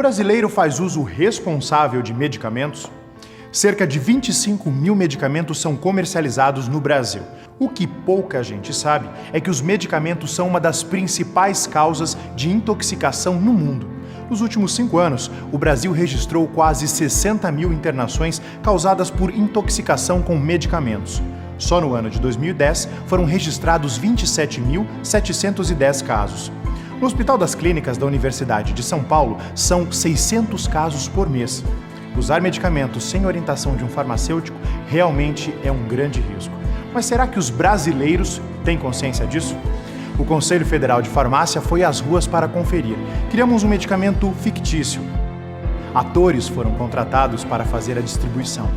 brasileiro faz uso responsável de medicamentos? Cerca de 25 mil medicamentos são comercializados no Brasil. O que pouca gente sabe é que os medicamentos são uma das principais causas de intoxicação no mundo. Nos últimos 5 anos, o Brasil registrou quase 60 mil internações causadas por intoxicação com medicamentos. Só no ano de 2010, foram registrados 27.710 casos. No Hospital das Clínicas da Universidade de São Paulo, são 600 casos por mês. Usar medicamentos sem orientação de um farmacêutico realmente é um grande risco. Mas será que os brasileiros têm consciência disso? O Conselho Federal de Farmácia foi às ruas para conferir. Criamos um medicamento fictício. Atores foram contratados para fazer a distribuição.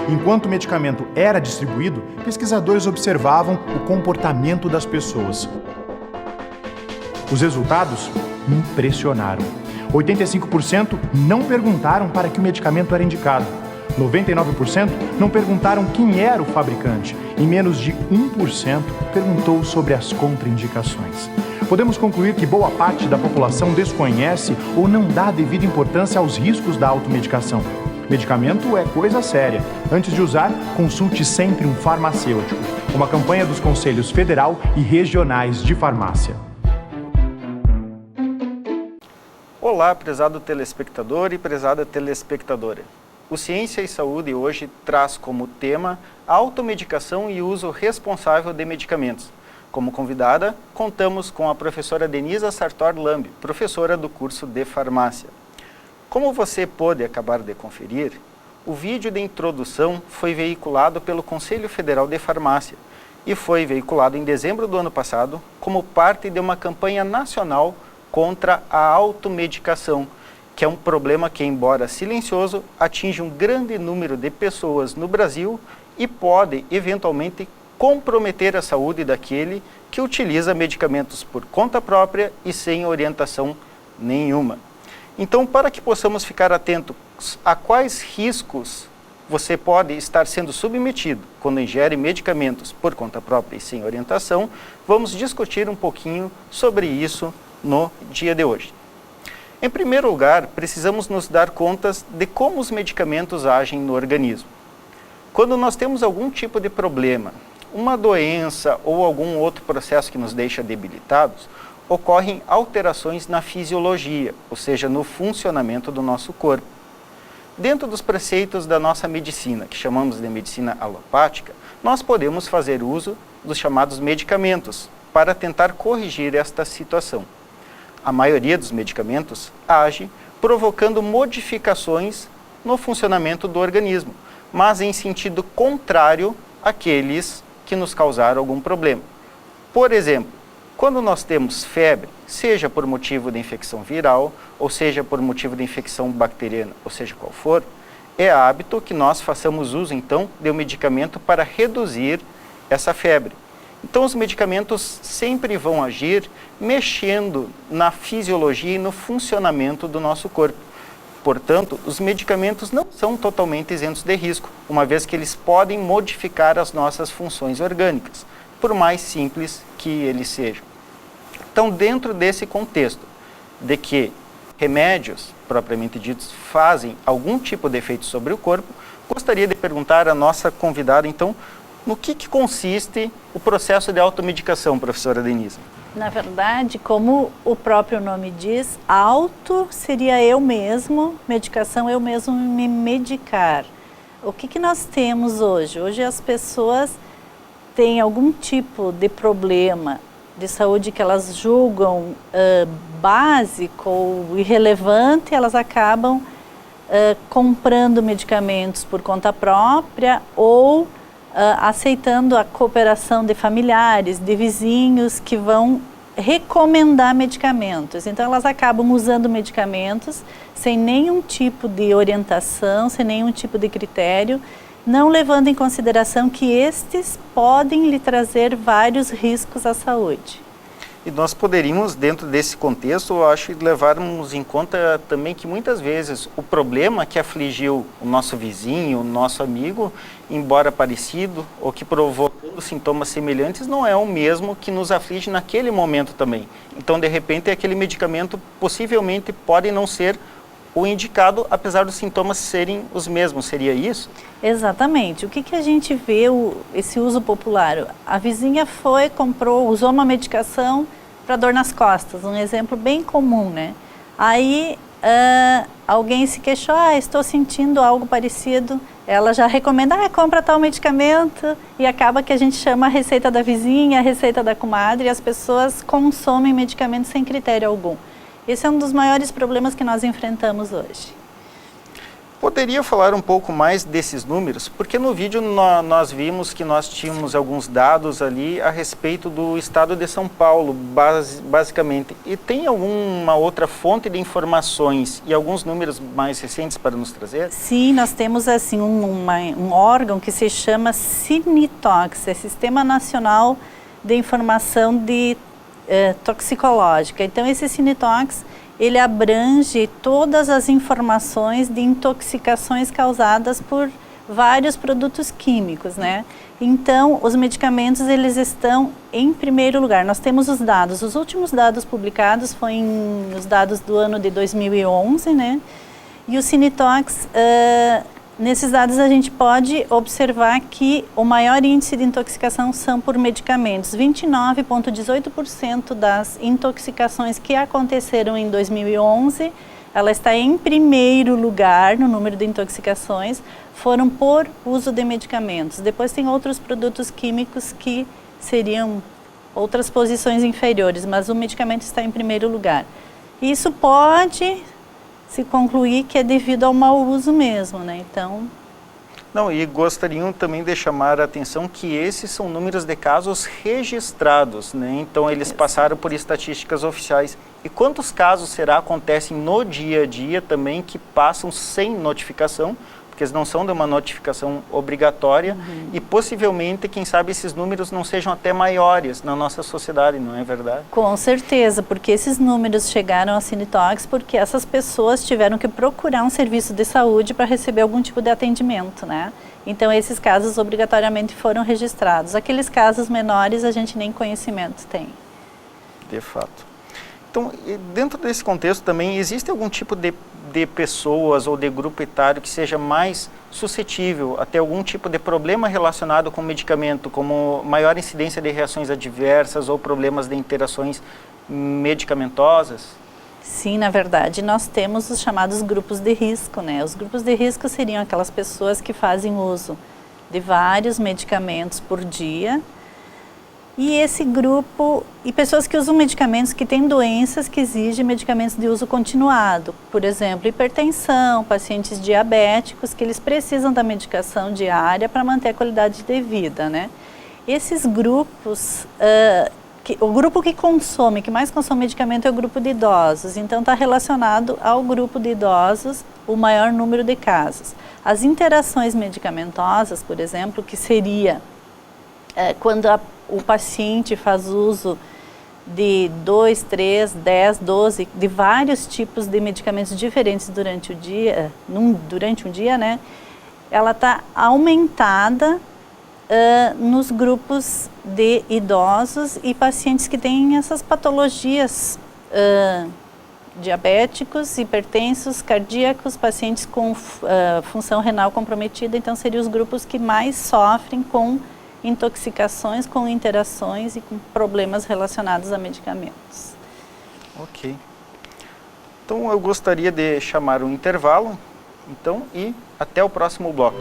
Enquanto o medicamento era distribuído, pesquisadores observavam o comportamento das pessoas. Os resultados impressionaram. 85% não perguntaram para que o medicamento era indicado. 99% não perguntaram quem era o fabricante. E menos de 1% perguntou sobre as contraindicações. Podemos concluir que boa parte da população desconhece ou não dá devida importância aos riscos da automedicação. Medicamento é coisa séria. Antes de usar, consulte sempre um farmacêutico. Uma campanha dos Conselhos Federal e Regionais de Farmácia. Olá, prezado telespectador e prezada telespectadora. O Ciência e Saúde hoje traz como tema a automedicação e uso responsável de medicamentos. Como convidada, contamos com a professora Denisa Sartor Lambe, professora do curso de farmácia. Como você pôde acabar de conferir, o vídeo de introdução foi veiculado pelo Conselho Federal de Farmácia e foi veiculado em dezembro do ano passado como parte de uma campanha nacional contra a automedicação, que é um problema que, embora silencioso, atinge um grande número de pessoas no Brasil e pode, eventualmente, comprometer a saúde daquele que utiliza medicamentos por conta própria e sem orientação nenhuma. Então, para que possamos ficar atentos a quais riscos você pode estar sendo submetido quando ingere medicamentos por conta própria e sem orientação, vamos discutir um pouquinho sobre isso no dia de hoje. Em primeiro lugar, precisamos nos dar conta de como os medicamentos agem no organismo. Quando nós temos algum tipo de problema, uma doença ou algum outro processo que nos deixa debilitados, ocorrem alterações na fisiologia, ou seja, no funcionamento do nosso corpo. Dentro dos preceitos da nossa medicina, que chamamos de medicina alopática, nós podemos fazer uso dos chamados medicamentos para tentar corrigir esta situação. A maioria dos medicamentos age provocando modificações no funcionamento do organismo, mas em sentido contrário àqueles que nos causaram algum problema. Por exemplo, quando nós temos febre, seja por motivo de infecção viral, ou seja por motivo de infecção bacteriana, ou seja qual for, é hábito que nós façamos uso, então, de um medicamento para reduzir essa febre. Então, os medicamentos sempre vão agir mexendo na fisiologia e no funcionamento do nosso corpo. Portanto, os medicamentos não são totalmente isentos de risco, uma vez que eles podem modificar as nossas funções orgânicas, por mais simples que eles sejam. Então, dentro desse contexto de que remédios, propriamente ditos, fazem algum tipo de efeito sobre o corpo, gostaria de perguntar à nossa convidada, então, no que consiste o processo de automedicação, professora Denise? Na verdade, como o próprio nome diz, auto seria eu mesmo, medicação eu mesmo me medicar. O que nós temos hoje? Hoje as pessoas têm algum tipo de problema de saúde que elas julgam básico ou irrelevante, elas acabam comprando medicamentos por conta própria ou aceitando a cooperação de familiares, de vizinhos que vão recomendar medicamentos. Então, elas acabam usando medicamentos sem nenhum tipo de orientação, sem nenhum tipo de critério, não levando em consideração que estes podem lhe trazer vários riscos à saúde. E nós poderíamos, dentro desse contexto, eu acho, levarmos em conta também que muitas vezes o problema que afligiu o nosso vizinho, o nosso amigo, embora parecido, ou que provocou sintomas semelhantes, não é o mesmo que nos aflige naquele momento também. Então, de repente, aquele medicamento possivelmente pode não ser o indicado, apesar dos sintomas serem os mesmos. Seria isso? Exatamente. O que a gente vê, esse uso popular? A vizinha foi, comprou, usou uma medicação para dor nas costas, um exemplo bem comum, né? Aí alguém se queixou, estou sentindo algo parecido, ela já recomenda, compra tal medicamento, e acaba que a gente chama a receita da vizinha, a receita da comadre, e as pessoas consomem medicamentos sem critério algum. Esse é um dos maiores problemas que nós enfrentamos hoje. Poderia falar um pouco mais desses números? Porque no vídeo nós vimos que nós tínhamos alguns dados ali a respeito do estado de São Paulo, basicamente. E tem alguma outra fonte de informações e alguns números mais recentes para nos trazer? Sim, nós temos assim um órgão que se chama Sinitox, é Sistema Nacional de Informação Toxicológica. Então, esse Sinitox, ele abrange todas as informações de intoxicações causadas por vários produtos químicos, né? Então, os medicamentos, eles estão em primeiro lugar. Nós temos os dados, os últimos dados publicados foram os dados do ano de 2011, né? E o Sinitox, nesses dados a gente pode observar que o maior índice de intoxicação são por medicamentos. 29,18% das intoxicações que aconteceram em 2011, ela está em primeiro lugar no número de intoxicações, foram por uso de medicamentos. Depois tem outros produtos químicos que seriam outras posições inferiores, mas o medicamento está em primeiro lugar. Isso pode se concluir que é devido ao mau uso mesmo, né? Então... Não, e gostariam também de chamar a atenção que esses são números de casos registrados, né? Então, eles passaram por estatísticas oficiais. E quantos casos acontecem no dia a dia também que passam sem notificação, porque eles não são de uma notificação obrigatória, e possivelmente, quem sabe, esses números não sejam até maiores na nossa sociedade, não é verdade? Com certeza, porque esses números chegaram a Sinitox porque essas pessoas tiveram que procurar um serviço de saúde para receber algum tipo de atendimento, né? Então, esses casos obrigatoriamente foram registrados. Aqueles casos menores, a gente nem conhecimento tem. De fato. Então, dentro desse contexto também, existe algum tipo de pessoas ou de grupo etário que seja mais suscetível a ter algum tipo de problema relacionado com o medicamento, como maior incidência de reações adversas ou problemas de interações medicamentosas? Sim, na verdade, nós temos os chamados grupos de risco, né? Os grupos de risco seriam aquelas pessoas que fazem uso de vários medicamentos por dia. E esse grupo, e pessoas que usam medicamentos que têm doenças que exigem medicamentos de uso continuado. Por exemplo, hipertensão, pacientes diabéticos, que eles precisam da medicação diária para manter a qualidade de vida, né? Esses grupos, o grupo que mais consome medicamento é o grupo de idosos. Então, está relacionado ao grupo de idosos o maior número de casos. As interações medicamentosas, por exemplo, que seria quando o paciente faz uso de 2, 3, 10, 12, de vários tipos de medicamentos diferentes durante o dia, né? Ela está aumentada nos grupos de idosos e pacientes que têm essas patologias diabéticos, hipertensos, cardíacos, pacientes com função renal comprometida. Então, seriam os grupos que mais sofrem com intoxicações, com interações e com problemas relacionados a medicamentos. Ok. Então, eu gostaria de chamar um intervalo, então, e até o próximo bloco.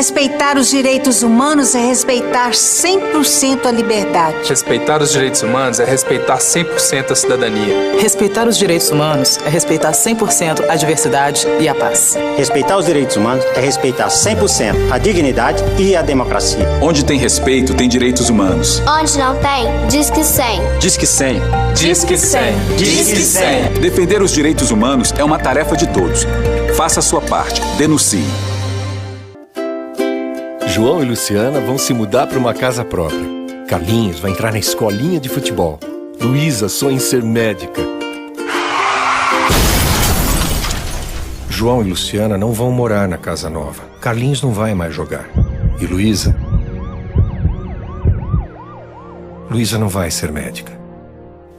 Respeitar os direitos humanos é respeitar 100% a liberdade. Respeitar os direitos humanos é respeitar 100% a cidadania. Respeitar os direitos humanos é respeitar 100% a diversidade e a paz. Respeitar os direitos humanos é respeitar 100% a dignidade e a democracia. Onde tem respeito, tem direitos humanos. Onde não tem, diz que 100. Diz que 100. Diz que 100. Diz que 100. Defender os direitos humanos é uma tarefa de todos. Faça a sua parte. Denuncie. João e Luciana vão se mudar para uma casa própria. Carlinhos vai entrar na escolinha de futebol. Luísa sonha em ser médica. João e Luciana não vão morar na casa nova. Carlinhos não vai mais jogar. E Luísa não vai ser médica.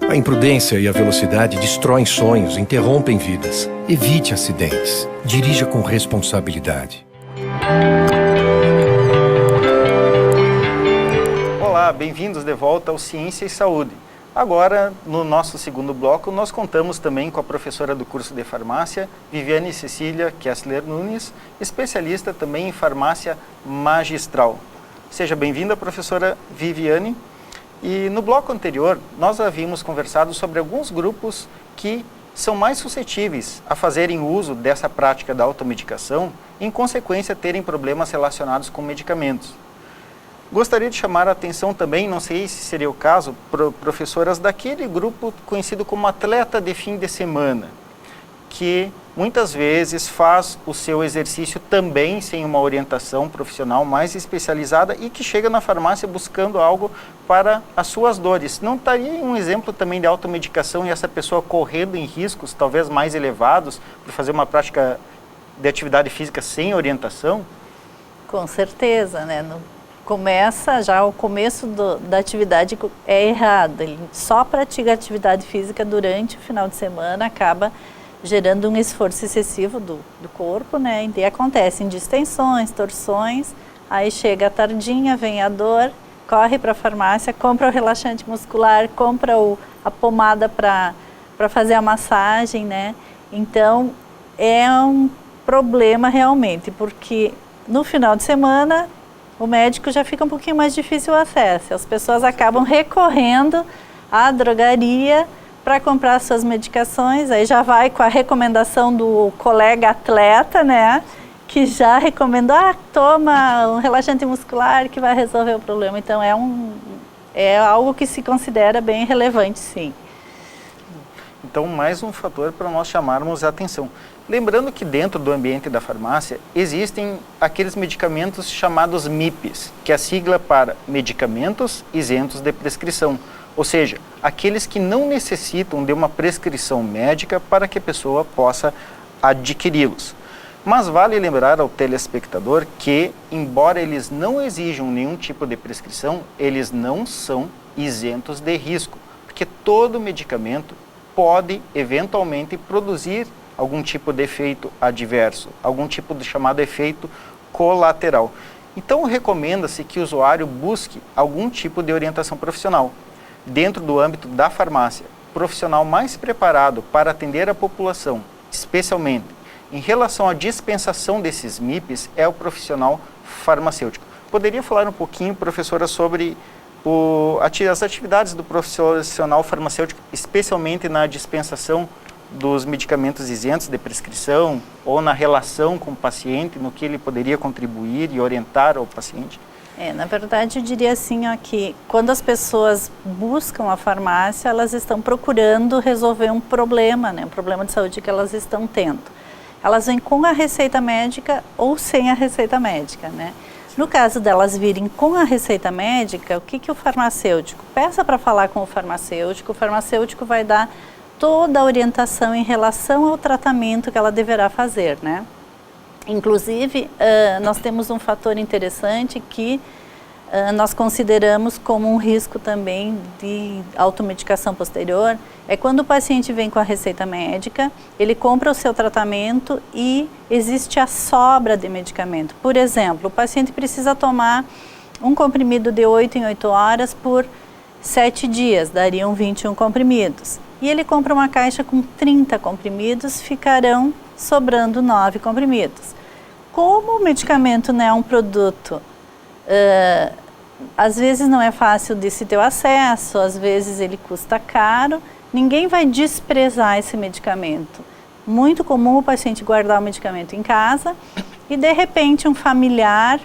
A imprudência e a velocidade destroem sonhos, interrompem vidas. Evite acidentes. Dirija com responsabilidade. Olá, bem-vindos de volta ao Ciência e Saúde. Agora, no nosso segundo bloco, nós contamos também com a professora do curso de farmácia, Viviane Cecília Kessler Nunes, especialista também em farmácia magistral. Seja bem-vinda, professora Viviane. E no bloco anterior, nós havíamos conversado sobre alguns grupos que são mais suscetíveis a fazerem uso dessa prática da automedicação e, em consequência, terem problemas relacionados com medicamentos. Gostaria de chamar a atenção também, não sei se seria o caso, professoras daquele grupo conhecido como atleta de fim de semana, que muitas vezes faz o seu exercício também sem uma orientação profissional mais especializada e que chega na farmácia buscando algo para as suas dores. Não estaria um exemplo também de automedicação e essa pessoa correndo em riscos talvez mais elevados por fazer uma prática de atividade física sem orientação? Com certeza, né? Começa já o começo da atividade é errado. Ele só pratica atividade física durante o final de semana, acaba gerando um esforço excessivo do corpo, né? E acontecem distensões, torções, aí chega a tardinha, vem a dor, corre para a farmácia, compra o relaxante muscular, compra a pomada para fazer a massagem, né? Então, é um problema realmente, porque no final de semana o médico já fica um pouquinho mais difícil o acesso. As pessoas acabam recorrendo à drogaria para comprar suas medicações, aí já vai com a recomendação do colega atleta, né? Que já recomendou, toma um relaxante muscular que vai resolver o problema. Então é algo que se considera bem relevante, sim. Então, mais um fator para nós chamarmos a atenção. Lembrando que dentro do ambiente da farmácia existem aqueles medicamentos chamados MIPs, que é a sigla para Medicamentos Isentos de Prescrição, ou seja, aqueles que não necessitam de uma prescrição médica para que a pessoa possa adquiri-los. Mas vale lembrar ao telespectador que, embora eles não exijam nenhum tipo de prescrição, eles não são isentos de risco, porque todo medicamento pode eventualmente produzir algum tipo de efeito adverso, algum tipo de chamado efeito colateral. Então, recomenda-se que o usuário busque algum tipo de orientação profissional. Dentro do âmbito da farmácia, o profissional mais preparado para atender a população, especialmente em relação à dispensação desses MIPs, é o profissional farmacêutico. Poderia falar um pouquinho, professora, sobre as atividades do profissional farmacêutico, especialmente na dispensação dos medicamentos isentos de prescrição ou na relação com o paciente, no que ele poderia contribuir e orientar ao paciente? Na verdade, eu diria assim, que quando as pessoas buscam a farmácia, elas estão procurando resolver um problema, né, um problema de saúde que elas estão tendo. Elas vêm com a receita médica ou sem a receita médica, né? No caso delas virem com a receita médica, o que o farmacêutico? Peça para falar com o farmacêutico vai dar toda a orientação em relação ao tratamento que ela deverá fazer, né? Inclusive, nós temos um fator interessante que nós consideramos como um risco também de automedicação posterior, é quando o paciente vem com a receita médica, ele compra o seu tratamento e existe a sobra de medicamento. Por exemplo, o paciente precisa tomar um comprimido de 8 em 8 horas por 7 dias, dariam 21 comprimidos. E ele compra uma caixa com 30 comprimidos, ficarão sobrando 9 comprimidos. Como medicamento não é um produto, às vezes não é fácil de se ter o acesso, às vezes ele custa caro, ninguém vai desprezar esse medicamento. Muito comum o paciente guardar o medicamento em casa e de repente um familiar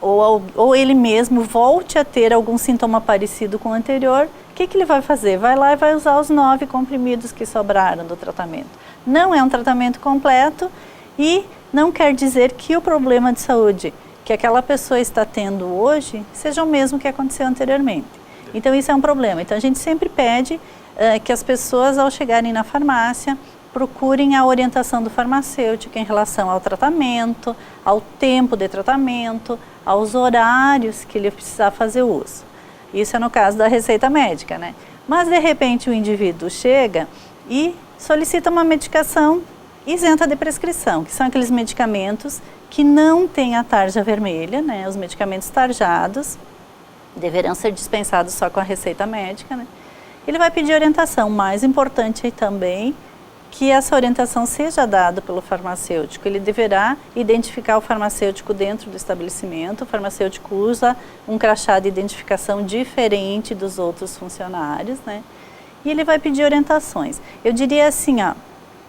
ou ele mesmo volte a ter algum sintoma parecido com o anterior. O que ele vai fazer? Vai lá e vai usar os 9 comprimidos que sobraram do tratamento. Não é um tratamento completo e não quer dizer que o problema de saúde que aquela pessoa está tendo hoje seja o mesmo que aconteceu anteriormente. Então isso é um problema. Então a gente sempre pede que as pessoas, ao chegarem na farmácia, procurem a orientação do farmacêutico em relação ao tratamento, ao tempo de tratamento, aos horários que ele precisar fazer uso. Isso é no caso da receita médica, né? Mas de repente o indivíduo chega e solicita uma medicação isenta de prescrição, que são aqueles medicamentos que não têm a tarja vermelha, né? Os medicamentos tarjados deverão ser dispensados só com a receita médica, né? Ele vai pedir orientação. O mais importante aí também que essa orientação seja dada pelo farmacêutico. Ele deverá identificar o farmacêutico dentro do estabelecimento. O farmacêutico usa um crachá de identificação diferente dos outros funcionários, né? E ele vai pedir orientações. Eu diria assim, ó,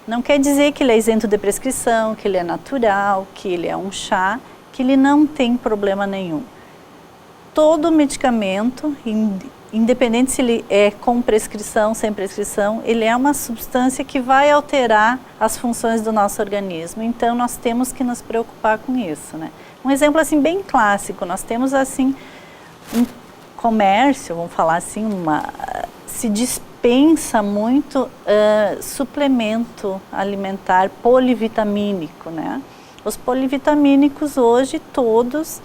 não quer dizer que ele é isento de prescrição, que ele é natural, que ele é um chá, que ele não tem problema nenhum. Todo medicamento, independente se ele é com prescrição, sem prescrição, ele é uma substância que vai alterar as funções do nosso organismo. Então, nós temos que nos preocupar com isso, né? Um exemplo, assim, bem clássico, nós temos, assim, um comércio, vamos falar assim, se dispensa muito suplemento alimentar polivitamínico, né? Os polivitamínicos, hoje, todos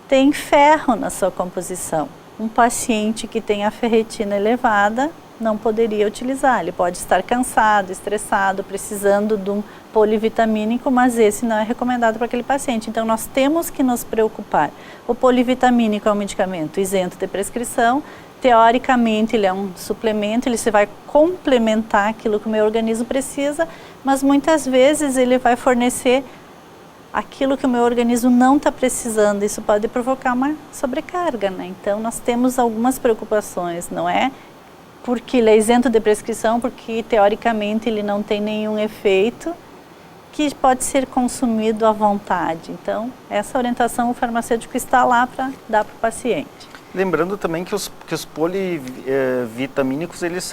têm ferro na sua composição. Um paciente que tem a ferritina elevada não poderia utilizar. Ele pode estar cansado, estressado, precisando de um polivitamínico, mas esse não é recomendado para aquele paciente. Então, nós temos que nos preocupar. O polivitamínico é um medicamento isento de prescrição. Teoricamente, ele é um suplemento, ele vai complementar aquilo que o meu organismo precisa, mas muitas vezes ele vai fornecer aquilo que o meu organismo não está precisando. Isso pode provocar uma sobrecarga, né? Então, nós temos algumas preocupações, não é porque ele é isento de prescrição, porque teoricamente ele não tem nenhum efeito, que pode ser consumido à vontade. Então, essa orientação o farmacêutico está lá para dar para o paciente. Lembrando também que os polivitamínicos, eles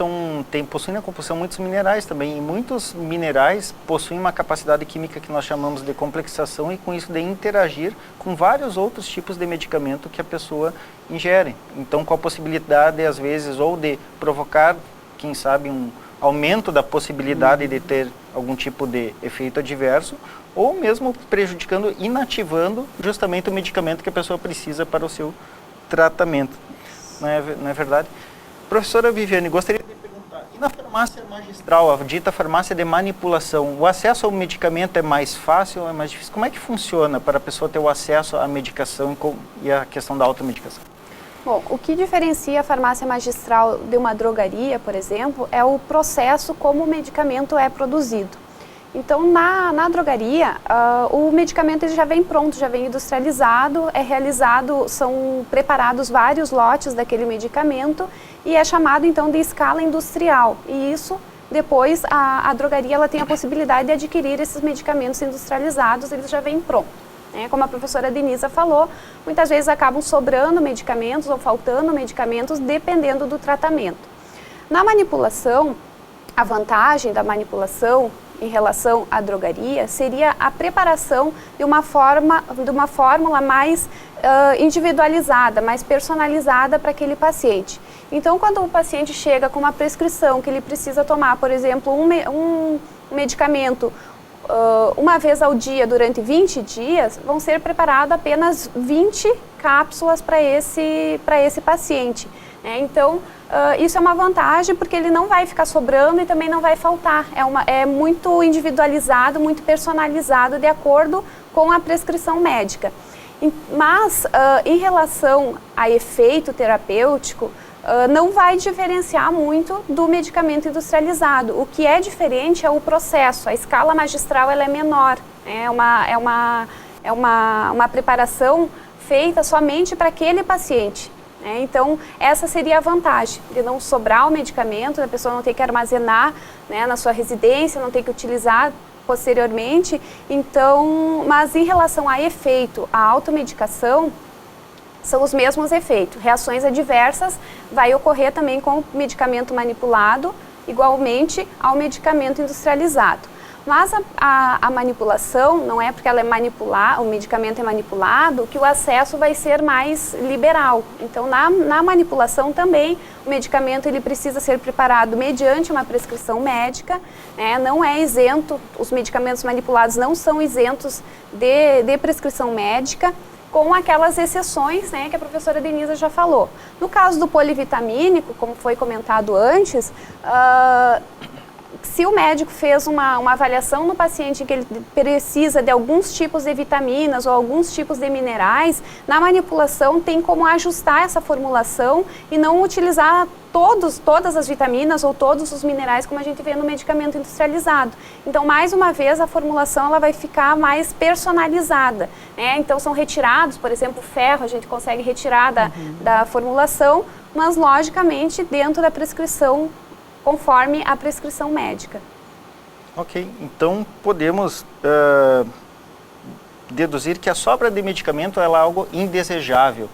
possuem na composição muitos minerais também, e muitos minerais possuem uma capacidade química que nós chamamos de complexação e com isso de interagir com vários outros tipos de medicamento que a pessoa ingere. Então, com a possibilidade, às vezes, ou de provocar, quem sabe, um aumento da possibilidade de ter algum tipo de efeito adverso, ou mesmo prejudicando, inativando justamente o medicamento que a pessoa precisa para o seu tratamento, não é verdade? Professora Viviane, gostaria de perguntar, e na farmácia magistral, a dita farmácia de manipulação, o acesso ao medicamento é mais fácil ou é mais difícil? Como é que funciona para a pessoa ter o acesso à medicação e a questão da automedicação? Bom, o que diferencia a farmácia magistral de uma drogaria, por exemplo, é o processo como o medicamento é produzido. Então, na drogaria, o medicamento ele já vem pronto, já vem industrializado, é realizado, são preparados vários lotes daquele medicamento e é chamado, então, de escala industrial. E isso, depois, a drogaria ela tem a possibilidade de adquirir esses medicamentos industrializados, eles já vêm prontos. Como a professora Denisa falou, muitas vezes acabam sobrando medicamentos ou faltando medicamentos, dependendo do tratamento. Na manipulação, a vantagem da manipulação em relação à drogaria seria a preparação de uma fórmula mais individualizada, mais personalizada para aquele paciente. Então, quando o paciente chega com uma prescrição que ele precisa tomar, por exemplo, um medicamento uma vez ao dia durante 20 dias, vão ser preparadas apenas 20 cápsulas para esse paciente. Então, isso é uma vantagem porque ele não vai ficar sobrando e também não vai faltar. É muito individualizado, muito personalizado de acordo com a prescrição médica. Mas, em relação a efeito terapêutico, não vai diferenciar muito do medicamento industrializado. O que é diferente é o processo. A escala magistral ela é menor. é uma preparação feita somente para aquele paciente. Então, essa seria a vantagem, de não sobrar o medicamento, da pessoa não ter que armazenar, né, na sua residência, não ter que utilizar posteriormente. Então, mas em relação a efeito, a automedicação, são os mesmos efeitos. Reações adversas vai ocorrer também com o medicamento manipulado, igualmente ao medicamento industrializado. Mas a manipulação, não é porque ela é o medicamento é manipulado, que o acesso vai ser mais liberal. Então, na manipulação também, o medicamento ele precisa ser preparado mediante uma prescrição médica, né? Não é isento, os medicamentos manipulados não são isentos de prescrição médica, com aquelas exceções, né, que a professora Denisa já falou. No caso do polivitamínico, como foi comentado antes, se o médico fez uma avaliação no paciente em que ele precisa de alguns tipos de vitaminas ou alguns tipos de minerais, na manipulação tem como ajustar essa formulação e não utilizar todas as vitaminas ou todos os minerais como a gente vê no medicamento industrializado. Então, mais uma vez, a formulação ela vai ficar mais personalizada, né? Então, são retirados, por exemplo, o ferro a gente consegue retirar da formulação, mas, logicamente, dentro da prescrição, conforme a prescrição médica. Ok, então podemos deduzir que a sobra de medicamento ela é algo indesejável.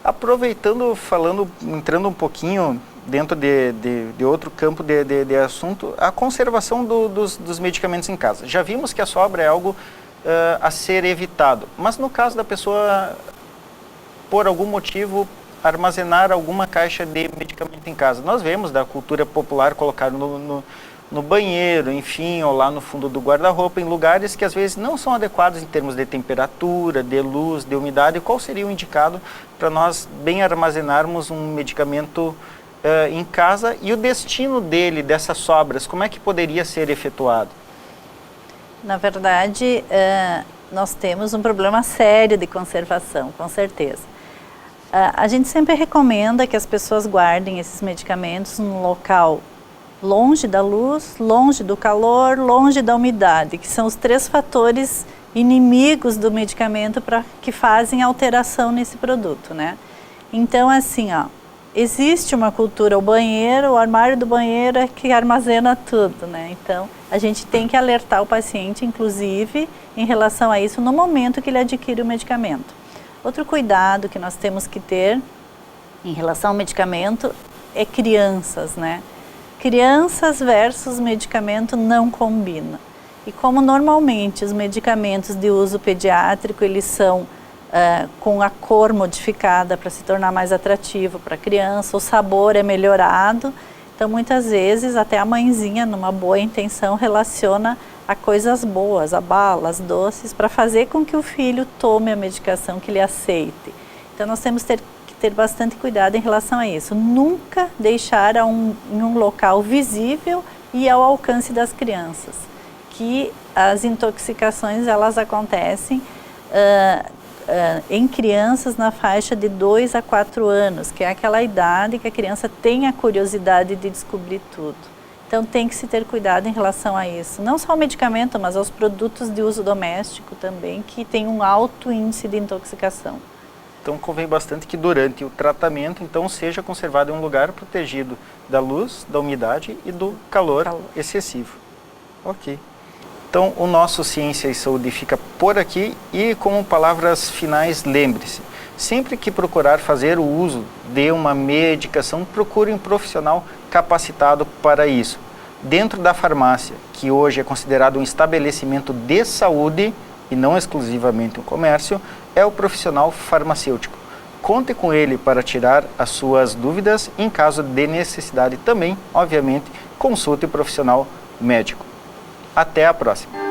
Aproveitando, entrando um pouquinho dentro de outro campo de assunto, a conservação dos medicamentos em casa. Já vimos que a sobra é algo a ser evitado, mas no caso da pessoa, por algum motivo, armazenar alguma caixa de medicamento em casa. Nós vemos da cultura popular colocar no banheiro, enfim, ou lá no fundo do guarda-roupa, em lugares que às vezes não são adequados em termos de temperatura, de luz, de umidade. Qual seria o indicado para nós bem armazenarmos um medicamento em casa e o destino dessas sobras, como é que poderia ser efetuado? Na verdade, nós temos um problema sério de conservação, com certeza. A gente sempre recomenda que as pessoas guardem esses medicamentos num local longe da luz, longe do calor, longe da umidade, que são os 3 fatores inimigos do medicamento que fazem alteração nesse produto, né? Então, assim, existe uma cultura, o armário do banheiro é que armazena tudo, né? Então, a gente tem que alertar o paciente, inclusive, em relação a isso no momento que ele adquire o medicamento. Outro cuidado que nós temos que ter em relação ao medicamento é crianças, né? Crianças versus medicamento não combina. E como normalmente os medicamentos de uso pediátrico, eles são com a cor modificada para se tornar mais atrativo para a criança, o sabor é melhorado, então muitas vezes até a mãezinha, numa boa intenção, relaciona a coisas boas, a balas, doces, para fazer com que o filho tome a medicação que ele aceite. Então nós temos que ter bastante cuidado em relação a isso. Nunca deixar em um local visível e ao alcance das crianças. Que as intoxicações elas acontecem em crianças na faixa de 2 a 4 anos, que é aquela idade que a criança tem a curiosidade de descobrir tudo. Então tem que se ter cuidado em relação a isso. Não só ao medicamento, mas aos produtos de uso doméstico também, que tem um alto índice de intoxicação. Então convém bastante que durante o tratamento, então, seja conservado em um lugar protegido da luz, da umidade e do calor excessivo. Ok. Então o nosso Ciência e Saúde fica por aqui e como palavras finais, lembre-se, sempre que procurar fazer o uso de uma medicação, procure um profissional capacitado para isso. Dentro da farmácia, que hoje é considerado um estabelecimento de saúde e não exclusivamente um comércio, é o profissional farmacêutico. Conte com ele para tirar as suas dúvidas. Em caso de necessidade também, obviamente, consulte o profissional médico. Até a próxima!